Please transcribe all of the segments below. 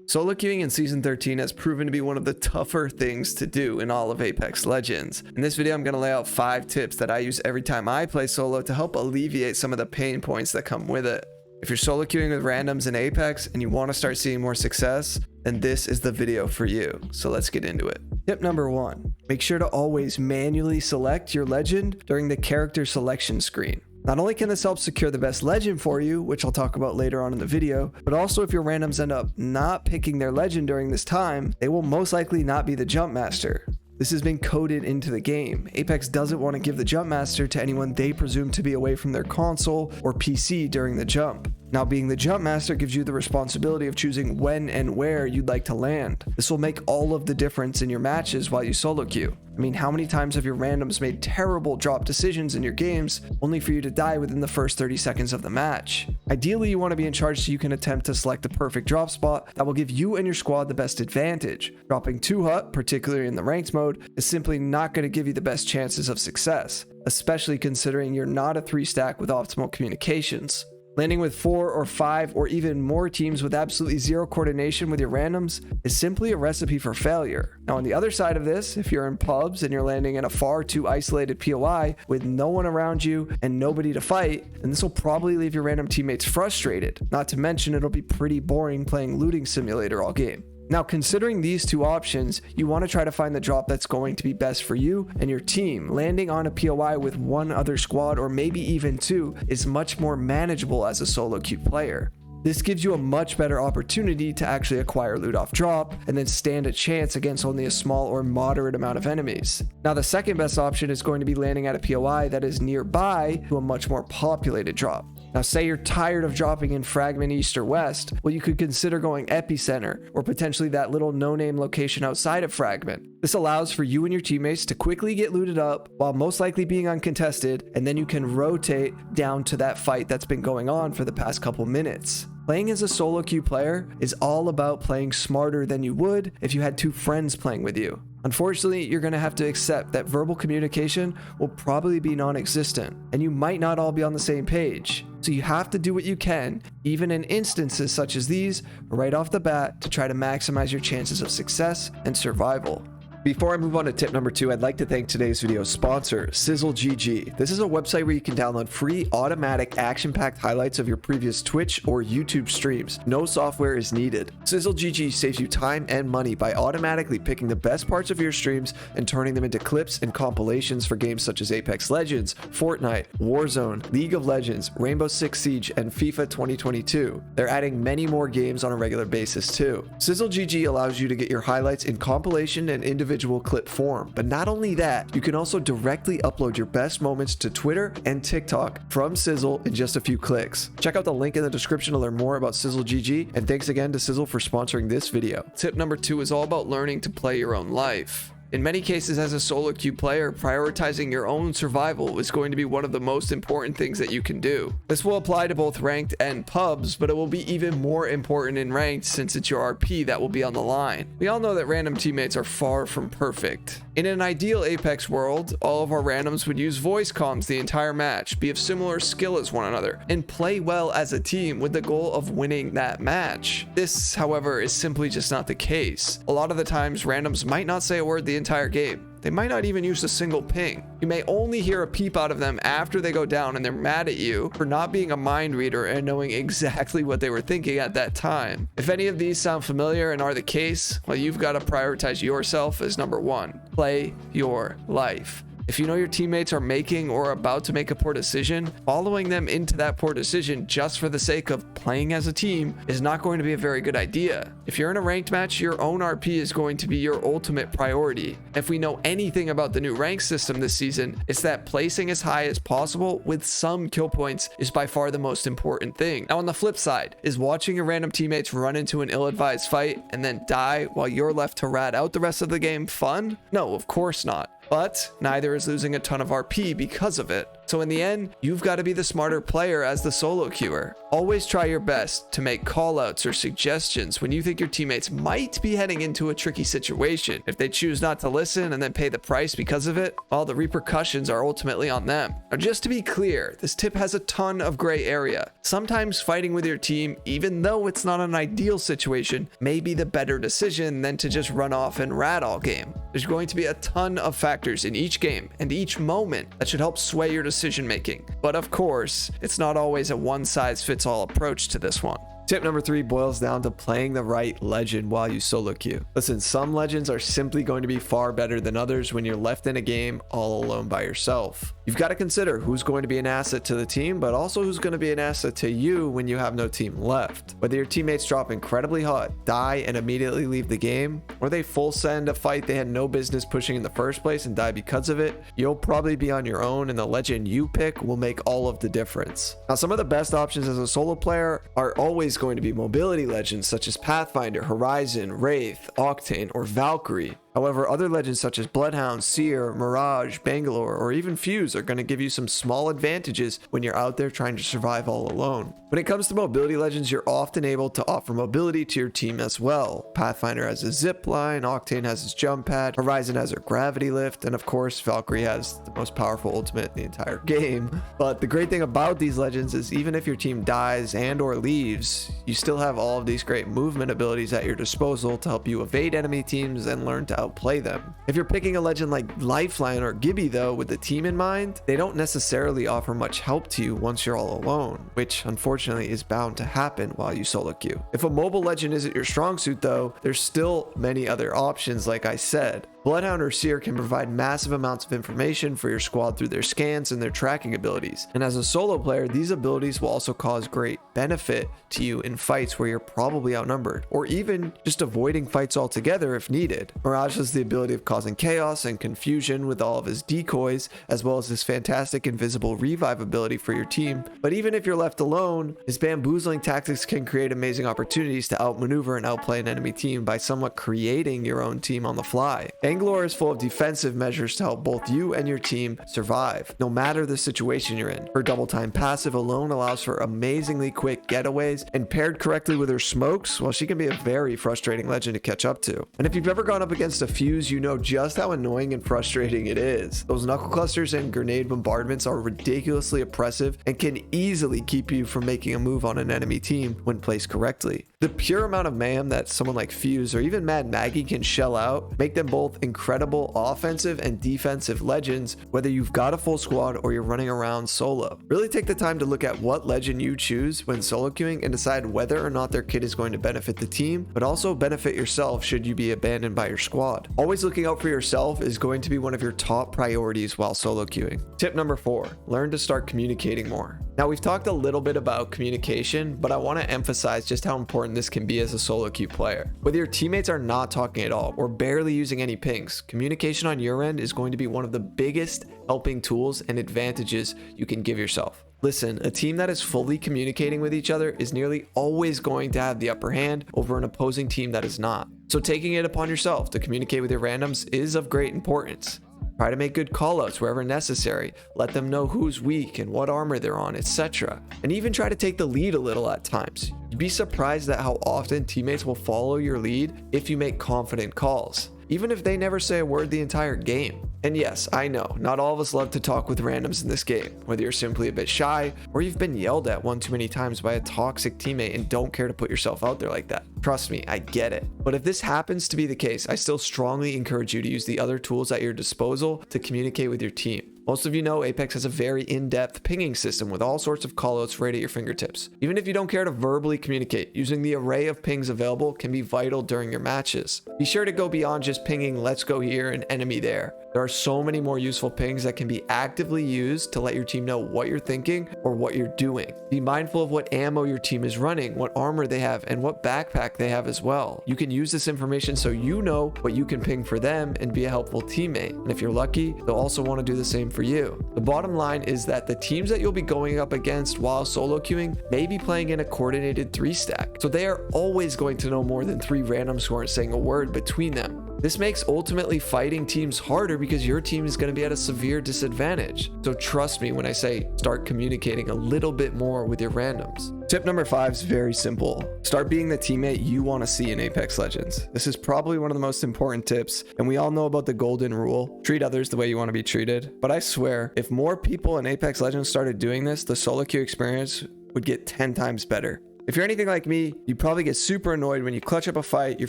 Solo queuing in Season 13 has proven to be one of the tougher things to do in all of Apex Legends. In this video, I'm going to lay out 5 tips that I use every time I play solo to help alleviate some of the pain points that come with it. If you're solo queuing with randoms in Apex and you want to start seeing more success, then this is the video for you. So let's get into it. Tip number 1, make sure to always manually select your legend during the character selection screen. Not only can this help secure the best legend for you, which I'll talk about later on in the video, but also if your randoms end up not picking their legend during this time, they will most likely not be the jump master. This has been coded into the game. Apex doesn't want to give the jump master to anyone they presume to be away from their console or PC during the jump. Now, being the jump master gives you the responsibility of choosing when and where you'd like to land. This will make all of the difference in your matches while you solo queue. I mean, how many times have your randoms made terrible drop decisions in your games only for you to die within the first 30 seconds of the match? Ideally, you want to be in charge so you can attempt to select the perfect drop spot that will give you and your squad the best advantage. Dropping too hot, particularly in the ranked mode, is simply not going to give you the best chances of success, especially considering you're not a 3-stack with optimal communications. Landing with 4 or 5 or even more teams with absolutely zero coordination with your randoms is simply a recipe for failure. Now, on the other side of this, if you're in pubs and you're landing in a far too isolated POI with no one around you and nobody to fight, then this will probably leave your random teammates frustrated. Not to mention, it'll be pretty boring playing looting simulator all game. Now, considering these two options, you want to try to find the drop that's going to be best for you and your team. Landing on a POI with one other squad or maybe even 2 is much more manageable as a solo queue player. This gives you a much better opportunity to actually acquire loot off drop and then stand a chance against only a small or moderate amount of enemies. Now, the second best option is going to be landing at a POI that is nearby to a much more populated drop. Now, say you're tired of dropping in Fragment East or West, well, you could consider going Epicenter or potentially that little no-name location outside of Fragment. This allows for you and your teammates to quickly get looted up while most likely being uncontested, and then you can rotate down to that fight that's been going on for the past couple minutes. Playing as a solo queue player is all about playing smarter than you would if you had 2 friends playing with you. Unfortunately, you're going to have to accept that verbal communication will probably be non-existent, and you might not all be on the same page. So you have to do what you can, even in instances such as these, right off the bat to try to maximize your chances of success and survival. Before I move on to tip number 2, I'd like to thank today's video sponsor, SizzleGG. This is a website where you can download free, automatic, action-packed highlights of your previous Twitch or YouTube streams. No software is needed. SizzleGG saves you time and money by automatically picking the best parts of your streams and turning them into clips and compilations for games such as Apex Legends, Fortnite, Warzone, League of Legends, Rainbow Six Siege, and FIFA 2022. They're adding many more games on a regular basis too. SizzleGG allows you to get your highlights in compilation and individual clip form. But not only that, you can also directly upload your best moments to Twitter and TikTok from Sizzle in just a few clicks. Check out the link in the description to learn more about SizzleGG, and thanks again to Sizzle for sponsoring this video. Tip number 2 is all about learning to play your own life. In many cases, as a solo queue player, prioritizing your own survival is going to be one of the most important things that you can do. This will apply to both ranked and pubs, but it will be even more important in ranked since it's your RP that will be on the line. We all know that random teammates are far from perfect. In an ideal Apex world, all of our randoms would use voice comms the entire match, be of similar skill as one another, and play well as a team with the goal of winning that match. This, however, is simply just not the case. A lot of the times, randoms might not say a word the entire game. They might not even use a single ping. You may only hear a peep out of them after they go down and they're mad at you for not being a mind reader and knowing exactly what they were thinking at that time. If any of these sound familiar and are the case, well, you've got to prioritize yourself as number 1. Play your life. If you know your teammates are making or about to make a poor decision, following them into that poor decision just for the sake of playing as a team is not going to be a very good idea. If you're in a ranked match, your own RP is going to be your ultimate priority. If we know anything about the new rank system this season, it's that placing as high as possible with some kill points is by far the most important thing. Now, on the flip side, is watching your random teammates run into an ill-advised fight and then die while you're left to rat out the rest of the game fun? No, of course not. But neither is losing a ton of RP because of it. So in the end, you've got to be the smarter player as the solo queuer. Always try your best to make callouts or suggestions when you think your teammates might be heading into a tricky situation. If they choose not to listen and then pay the price because of it, well, the repercussions are ultimately on them. Now, just to be clear, this tip has a ton of gray area. Sometimes fighting with your team, even though it's not an ideal situation, may be the better decision than to just run off and rat all game. There's going to be a ton of factors in each game and each moment that should help sway your decision making. But of course, it's not always a one-size-fits-all approach to this one. Tip number 3 boils down to playing the right legend while you solo queue. Listen, some legends are simply going to be far better than others when you're left in a game all alone by yourself. You've got to consider who's going to be an asset to the team, but also who's going to be an asset to you when you have no team left. Whether your teammates drop incredibly hot, die, and immediately leave the game, or they full send a fight they had no business pushing in the first place and die because of it, you'll probably be on your own, and the legend you pick will make all of the difference. Now, some of the best options as a solo player are always going to be mobility legends such as Pathfinder, Horizon, Wraith, Octane, or Valkyrie. However, other legends such as Bloodhound, Seer, Mirage, Bangalore, or even Fuse are going to give you some small advantages when you're out there trying to survive all alone. When it comes to mobility legends, you're often able to offer mobility to your team as well. Pathfinder has a zip line, Octane has his jump pad, Horizon has her gravity lift, and of course Valkyrie has the most powerful ultimate in the entire game. But the great thing about these legends is even if your team dies and or leaves, you still have all of these great movement abilities at your disposal to help you evade enemy teams and learn to outplay them. If you're picking a legend like Lifeline or Gibby though with the team in mind, they don't necessarily offer much help to you once you're all alone, which unfortunately is bound to happen while you solo queue. If a mobile legend isn't your strong suit though, there's still many other options like I said. Bloodhound or Seer can provide massive amounts of information for your squad through their scans and their tracking abilities. And as a solo player, these abilities will also cause great benefit to you in fights where you're probably outnumbered, or even just avoiding fights altogether if needed. Mirage has the ability of causing chaos and confusion with all of his decoys, as well as his fantastic invisible revive ability for your team. But even if you're left alone, his bamboozling tactics can create amazing opportunities to outmaneuver and outplay an enemy team by somewhat creating your own team on the fly. Bangalore is full of defensive measures to help both you and your team survive, no matter the situation you're in. Her double time passive alone allows for amazingly quick getaways, and paired correctly with her smokes, well, she can be a very frustrating legend to catch up to. And if you've ever gone up against a Fuse, you know just how annoying and frustrating it is. Those knuckle clusters and grenade bombardments are ridiculously oppressive and can easily keep you from making a move on an enemy team when placed correctly. The pure amount of mayhem that someone like Fuse or even Mad Maggie can shell out make them both incredible offensive and defensive legends, whether you've got a full squad or you're running around solo. Really take the time to look at what legend you choose when solo queuing and decide whether or not their kit is going to benefit the team, but also benefit yourself should you be abandoned by your squad. Always looking out for yourself is going to be one of your top priorities while solo queuing. Tip number 4, learn to start communicating more. Now, we've talked a little bit about communication, but I want to emphasize just how important this can be as a solo queue player. Whether your teammates are not talking at all or barely using any pings, communication on your end is going to be one of the biggest helping tools and advantages you can give yourself. Listen, a team that is fully communicating with each other is nearly always going to have the upper hand over an opposing team that is not. So taking it upon yourself to communicate with your randoms is of great importance. Try to make good callouts wherever necessary, let them know who's weak and what armor they're on, etc. And even try to take the lead a little at times. You'd be surprised at how often teammates will follow your lead if you make confident calls, even if they never say a word the entire game. And yes, I know, not all of us love to talk with randoms in this game, whether you're simply a bit shy or you've been yelled at one too many times by a toxic teammate and don't care to put yourself out there like that. Trust me, I get it. But if this happens to be the case, I still strongly encourage you to use the other tools at your disposal to communicate with your team. Most of you know Apex has a very in-depth pinging system with all sorts of callouts right at your fingertips. Even if you don't care to verbally communicate, using the array of pings available can be vital during your matches. Be sure to go beyond just pinging "let's go here" and "enemy there." There are so many more useful pings that can be actively used to let your team know what you're thinking or what you're doing. Be mindful of what ammo your team is running, what armor they have, and what backpack they have as well. You can use this information so you know what you can ping for them and be a helpful teammate. And if you're lucky, they'll also want to do the same for you. The bottom line is that the teams that you'll be going up against while solo queuing may be playing in a coordinated 3-stack, so they are always going to know more than 3 randoms who aren't saying a word between them. This makes ultimately fighting teams harder because your team is going to be at a severe disadvantage. So trust me when I say start communicating a little bit more with your randoms. Tip number 5 is very simple. Start being the teammate you want to see in Apex Legends. This is probably one of the most important tips, and we all know about the golden rule. Treat others the way you want to be treated. But I swear, if more people in Apex Legends started doing this, the solo queue experience would get 10 times better. If you're anything like me, you probably get super annoyed when you clutch up a fight, you're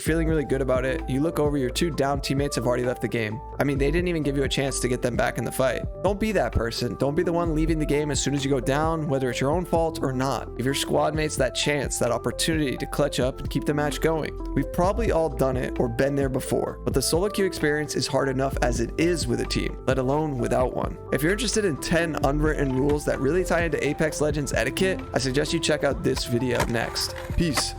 feeling really good about it, you look over, your 2 down teammates have already left the game. I mean, they didn't even give you a chance to get them back in the fight. Don't be that person. Don't be the one leaving the game as soon as you go down, whether it's your own fault or not. Give your squad mates that chance, that opportunity to clutch up and keep the match going. We've probably all done it or been there before, but the solo queue experience is hard enough as it is with a team, let alone without one. If you're interested in 10 unwritten rules that really tie into Apex Legends etiquette, I suggest you check out this video next. Peace.